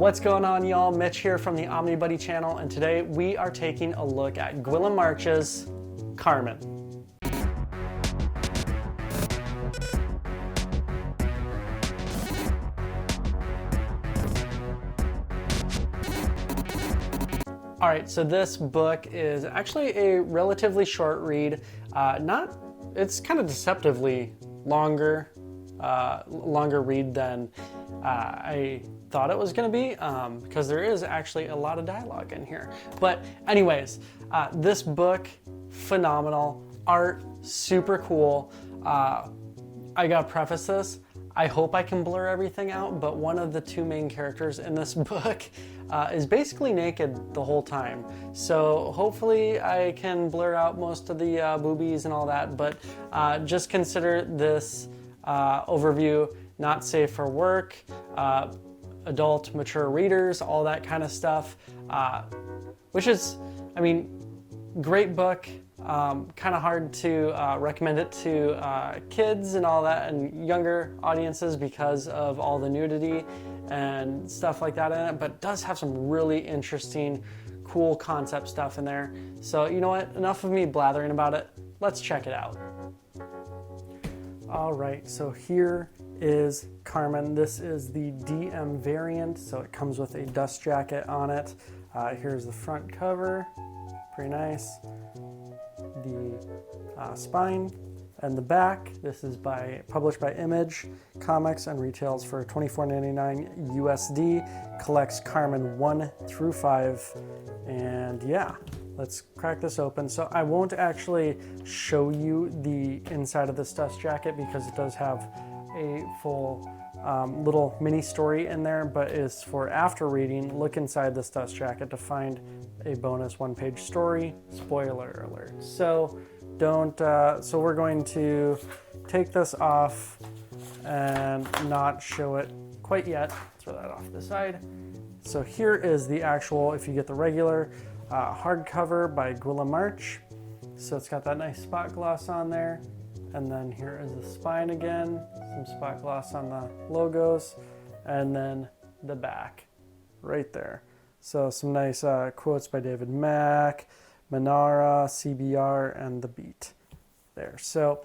What's going on, y'all? Mitch here from the OmniBuddy channel, and today we are taking a look at Guillem March's Carmen. All right, so this book is actually a relatively short read. It's kind of deceptively longer read than I thought it was going to be, because there is actually a lot of dialogue in here. But anyways, this book, phenomenal. Art, super cool. I gotta preface this. I hope I can blur everything out, but one of the two main characters in this book is basically naked the whole time. So hopefully I can blur out most of the boobies and all that, but just consider this overview not safe for work, adult, mature readers, all that kind of stuff, which is, I mean, great book. Kind of hard to recommend it to kids and all that and younger audiences because of all the nudity and stuff like that in it, but it does have some really interesting, cool concept stuff in there. So you know what, enough of me blathering about it. Let's check it out. All right, so here is Carmen. This is the DM variant, so it comes with a dust jacket on it. Here's the front cover, pretty nice. The spine and the back. This is published by Image Comics and retails for $24.99 USD. Collects Carmen 1 through 5. And yeah, let's crack this open. So I won't actually show you the inside of this dust jacket because it does have a full little mini story in there, but is for after reading. Look inside this dust jacket to find a bonus one-page story. Spoiler alert. So so we're going to take this off and not show it quite yet. Throw that off to the side. So here is the actual, if you get the regular hardcover by Guillem March. So it's got that nice spot gloss on there. And then here is the spine again, some spot gloss on the logos, and then the back right there. So some nice quotes by David Mack, Manara, CBR, and The Beat there. So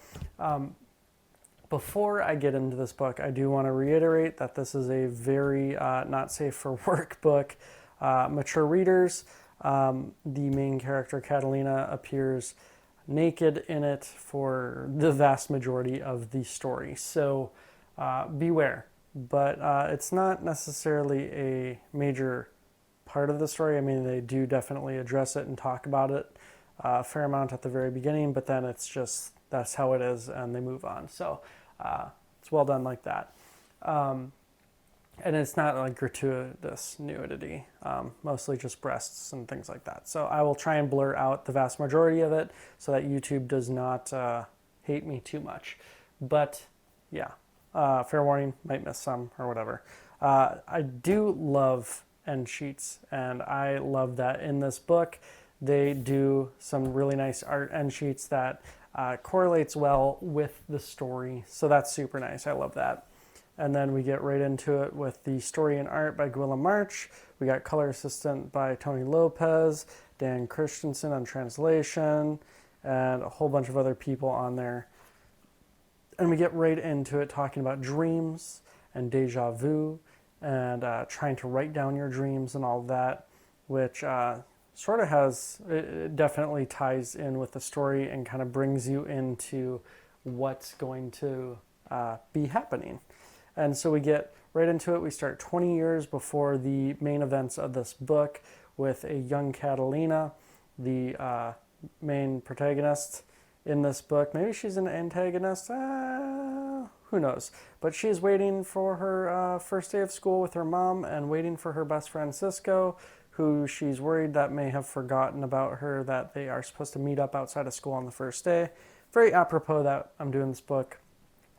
before I get into this book, I do want to reiterate that this is a very not safe for work book. Mature readers, the main character Catalina appears naked in it for the vast majority of the story. So beware, but it's not necessarily a major part of the story. I mean, they do definitely address it and talk about it a fair amount at the very beginning, but then it's just, that's how it is, and they move on. So it's well done like that. And it's not like gratuitous nudity, mostly just breasts and things like that. So I will try and blur out the vast majority of it so that YouTube does not hate me too much. But yeah, fair warning, might miss some or whatever. I do love end sheets, and I love that in this book they do some really nice art end sheets that correlates well with the story. So that's super nice. I love that. And then we get right into it with the story and art by Guillem March. We got color assistant by Tony Lopez, Dan Christensen on translation, and a whole bunch of other people on there. And we get right into it talking about dreams and deja vu and trying to write down your dreams and all of that, which sort of it definitely ties in with the story and kind of brings you into what's going to be happening. And so we get right into it. We start 20 years before the main events of this book with a young Catalina, the main protagonist in this book. Maybe she's an antagonist, who knows? But she's waiting for her first day of school with her mom and waiting for her best friend Cisco, who she's worried that may have forgotten about her, that they are supposed to meet up outside of school on the first day. Very apropos that I'm doing this book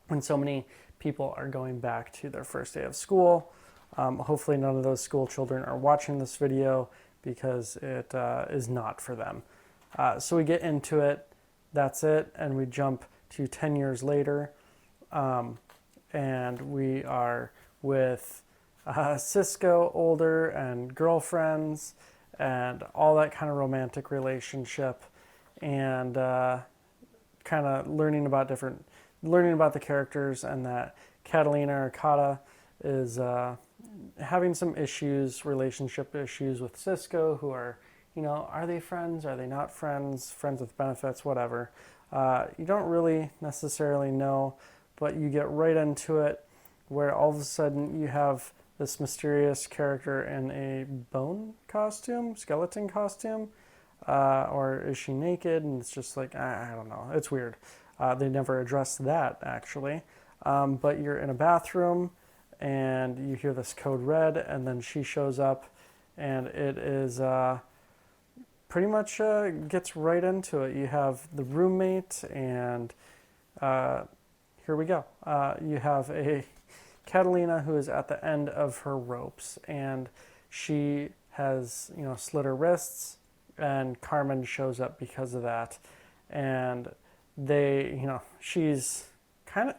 when so many people are going back to their first day of school. Hopefully none of those school children are watching this video because it is not for them. So we get into it, that's it, and we jump to 10 years later, and we are with Cisco older and girlfriends and all that kind of romantic relationship, and kind of learning about the characters, and that Catalina or Kata is having some issues, relationship issues with Cisco, who are, are they friends? Are they not friends? Friends with benefits, whatever. You don't really necessarily know, but you get right into it where all of a sudden you have this mysterious character in a skeleton costume, or is she naked? And it's just like, I don't know. It's weird. They never addressed that, actually. But you're in a bathroom, and you hear this code red, and then she shows up, and it is pretty much gets right into it. You have the roommate, and here we go. You have a Catalina who is at the end of her ropes, and she has, slit her wrists, and Carmen shows up because of that. And they, she's kind of,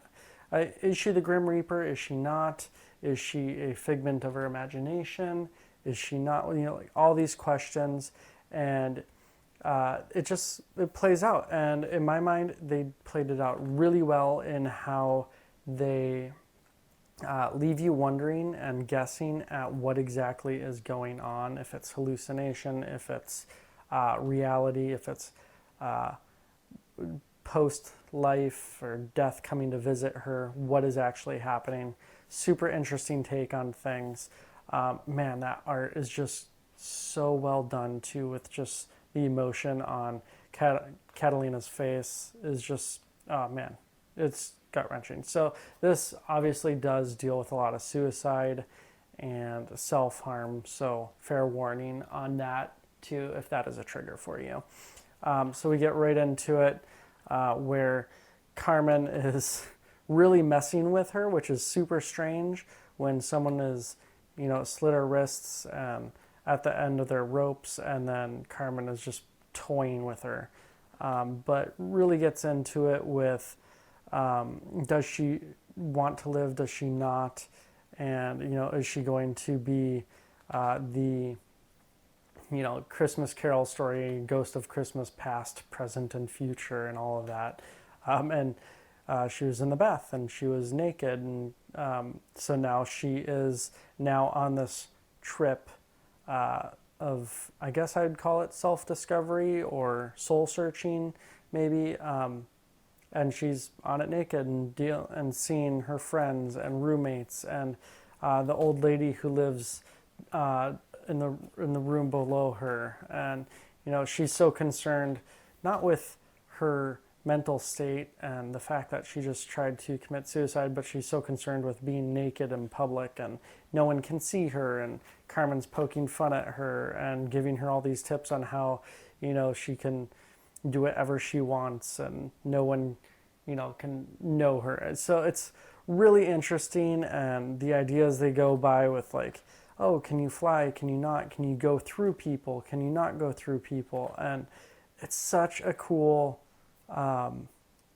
is she the Grim Reaper? Is she not? Is she a figment of her imagination? Is she not? Like all these questions, and it plays out. And in my mind, they played it out really well in how they leave you wondering and guessing at what exactly is going on, if it's hallucination, if it's reality, if it's post-life or death coming to visit her, what is actually happening. Super interesting take on things. Man, that art is just so well done too, with just the emotion on Catalina's face is just, oh man, it's gut-wrenching. So this obviously does deal with a lot of suicide and self-harm, so fair warning on that too, if that is a trigger for you. So we get right into it, where Carmen is really messing with her, which is super strange when someone is, slit her wrists at the end of their ropes, and then Carmen is just toying with her. But really gets into it with, does she want to live? Does she not? And, is she going to be the, Christmas Carol story, ghost of Christmas past, present, and future, and all of that. And she was in the bath, and she was naked, and so now she is now on this trip of, I guess I'd call it self-discovery or soul-searching, maybe. And she's on it naked and seeing her friends and roommates and the old lady who lives in the room below her. And she's so concerned not with her mental state and the fact that she just tried to commit suicide, but she's so concerned with being naked in public and no one can see her, and Carmen's poking fun at her and giving her all these tips on how she can do whatever she wants and no one can know her. So it's really interesting, and the ideas they go by with, like, oh, can you fly, can you not, can you go through people, can you not go through people? And it's such a cool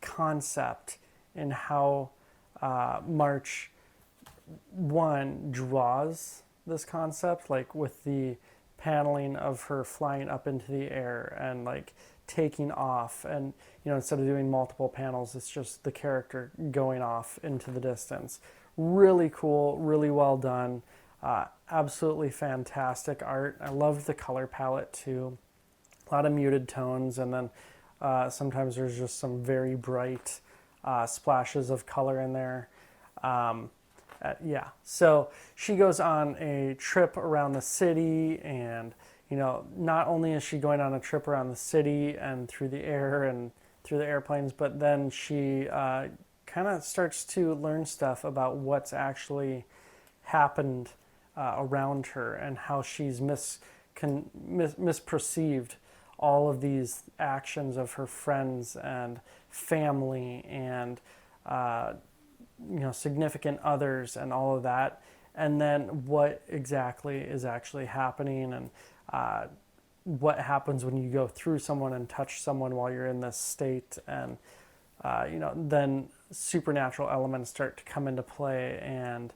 concept in how March 1 draws this concept, like with the paneling of her flying up into the air and like taking off, and instead of doing multiple panels, it's just the character going off into the distance. Really cool, really well done, absolutely fantastic art. I loved the color palette too, a lot of muted tones, and then sometimes there's just some very bright splashes of color in there. So she goes on a trip around the city, and not only is she going on a trip around the city and through the air and through the airplanes, but then she kind of starts to learn stuff about what's actually happened around her and how she's misperceived all of these actions of her friends and family and significant others and all of that, and then what exactly is actually happening, and what happens when you go through someone and touch someone while you're in this state, and then supernatural elements start to come into play, and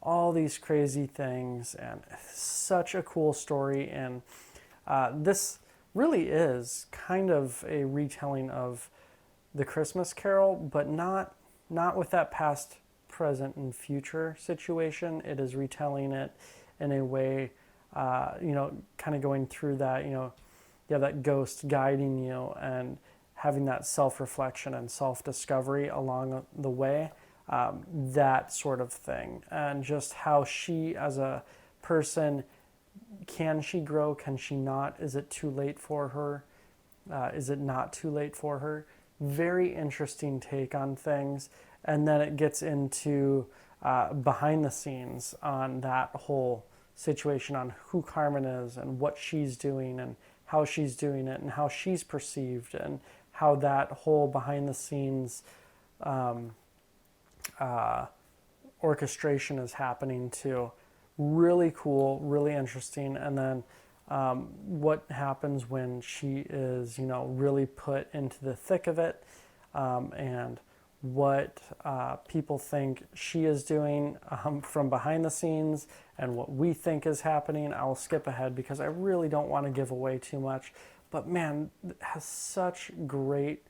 all these crazy things, and such a cool story. And this really is kind of a retelling of the Christmas Carol, but not with that past, present, and future situation. It is retelling it in a way, kind of going through that, you have that ghost guiding you and having that self-reflection and self-discovery along the way, that sort of thing. And just how she, as a person, can she grow? Can she not? Is it too late for her? Is it not too late for her? Very interesting take on things. And then it gets into behind the scenes on that whole situation, on who Carmen is and what she's doing and how she's doing it and how she's perceived, and how that whole behind the scenes orchestration is happening too. Really cool, really interesting. And then what happens when she is, really put into the thick of it, and what people think she is doing from behind the scenes, and what we think is happening. I'll skip ahead because I really don't want to give away too much. But man, it has such great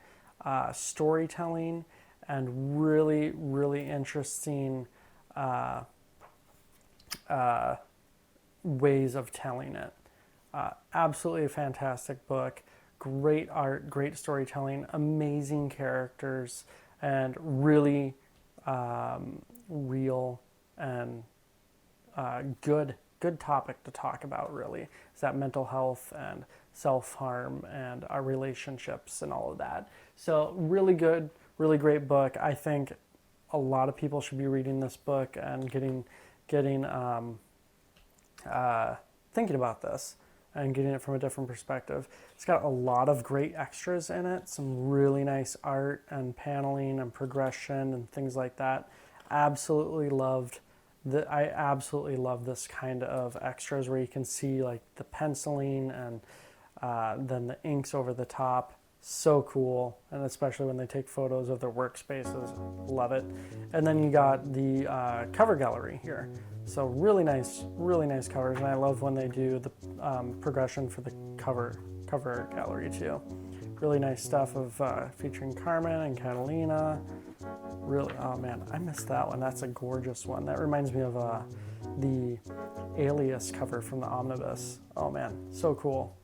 storytelling and really, really interesting ways of telling it. Absolutely a fantastic book. Great art, great storytelling, amazing characters, and really real and good topic to talk about, really. Is that mental health and self-harm and our relationships and all of that. So really good, really great book. I think a lot of people should be reading this book and getting thinking about this and getting it from a different perspective. It's got a lot of great extras in it, some really nice art and paneling and progression and things like that. I absolutely love this kind of extras where you can see like the penciling and then the inks over the top. So cool, and especially when they take photos of their workspaces. Love it. And then you got the cover gallery here. So really nice covers, and I love when they do the progression for the cover gallery too. Really nice stuff of featuring Carmen and Catalina. Really, oh man, I missed that one. That's a gorgeous one. That reminds me of the Alias cover from the Omnibus. Oh man, so cool.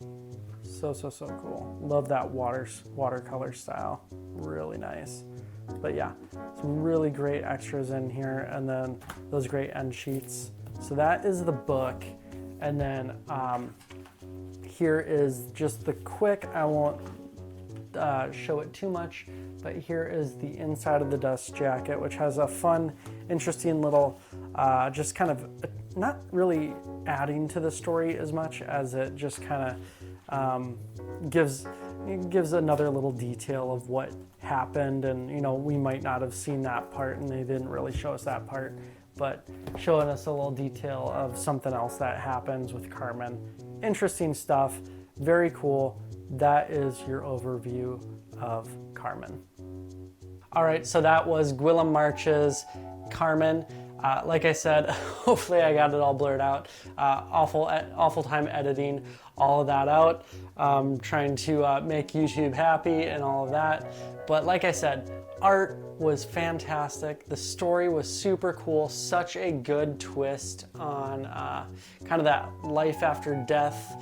So cool. Love that watercolor style. Really nice. But yeah, some really great extras in here, and then those great end sheets. So that is the book. And then here is just the quick, I won't show it too much, but here is the inside of the dust jacket, which has a fun, interesting little, just kind of not really adding to the story as much as it just kind of gives another little detail of what happened. And we might not have seen that part, and they didn't really show us that part, but showing us a little detail of something else that happens with Carmen. Interesting stuff, very cool. That is your overview of Carmen. All right, so that was Guillem March's Carmen. Like I said, hopefully I got it all blurred out. Awful time editing all of that out. Trying to make YouTube happy and all of that. But like I said, art was fantastic. The story was super cool. Such a good twist on kind of that life after death,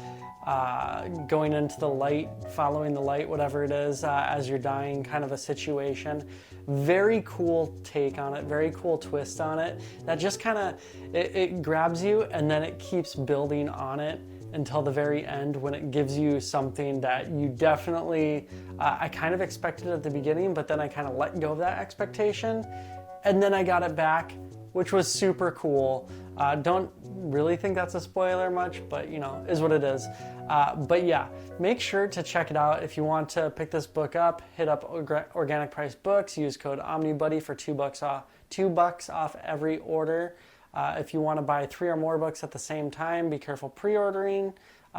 going into the light, following the light, whatever it is, as you're dying, kind of a situation. Very cool take on it, very cool twist on it. That just kind of, it grabs you, and then it keeps building on it until the very end, when it gives you something that you definitely, I kind of expected at the beginning, but then I kind of let go of that expectation, and then I got it back, which was super cool. Don't really think that's a spoiler much, but is what it is. But yeah, make sure to check it out. If you want to pick this book up, hit up Organic Priced Books, use code OmniBuddy for $2 off every order. If you want to buy 3 or more books at the same time, be careful pre-ordering.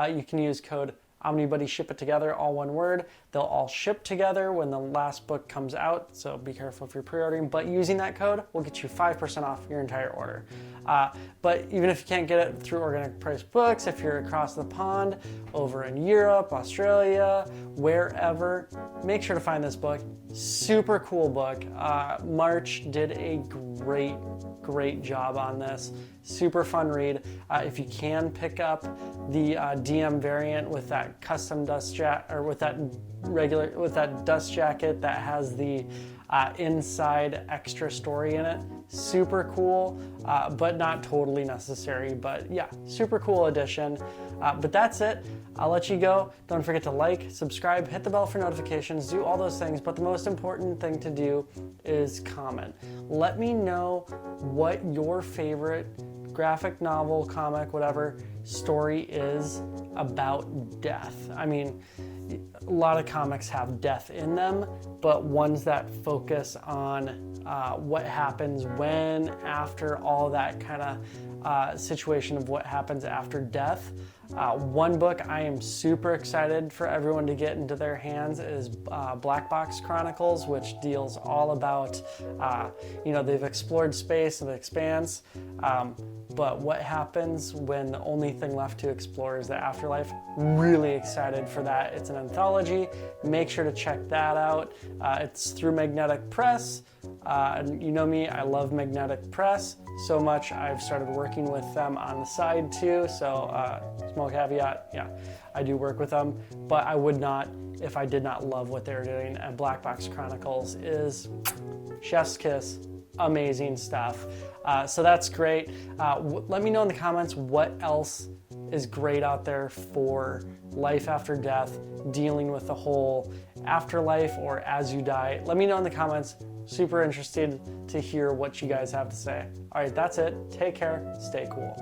You can use code Omnibuddy Ship It Together, all one word. They'll all ship together when the last book comes out, so be careful if you're pre-ordering, but using that code will get you 5% off your entire order. But even if you can't get it through Organic Priced Books, if you're across the pond, over in Europe, Australia, wherever, make sure to find this book. Super cool book. March did a great job on this. Super fun read. If you can pick up the DM variant with that custom dust jacket, or with that dust jacket that has the inside extra story in it, super cool, but not totally necessary. But yeah, super cool addition. But that's it. I'll let you go. Don't forget to like, subscribe, hit the bell for notifications, do all those things. But the most important thing to do is comment. Let me know what your favorite graphic novel, comic, whatever story is about death. I mean, a lot of comics have death in them, but ones that focus on what happens when, after, all that kind of situation of what happens after death. One book I am super excited for everyone to get into their hands is Black Box Chronicles, which deals all about, they've explored space and the expanse, but what happens when the only thing left to explore is the afterlife. Really excited for that. It's an anthology. Make sure to check that out. It's through Magnetic Press. And you know me, I love Magnetic Press so much. I've started working with them on the side too. So small caveat, yeah, I do work with them, but I would not if I did not love what they're doing. And Black Box Chronicles is chef's kiss. Amazing stuff. So that's great. Let me know in the comments what else is great out there for life after death, dealing with the whole afterlife or as you die. Let me know in the comments. Super interested to hear what you guys have to say. All right, that's it. Take care. Stay cool.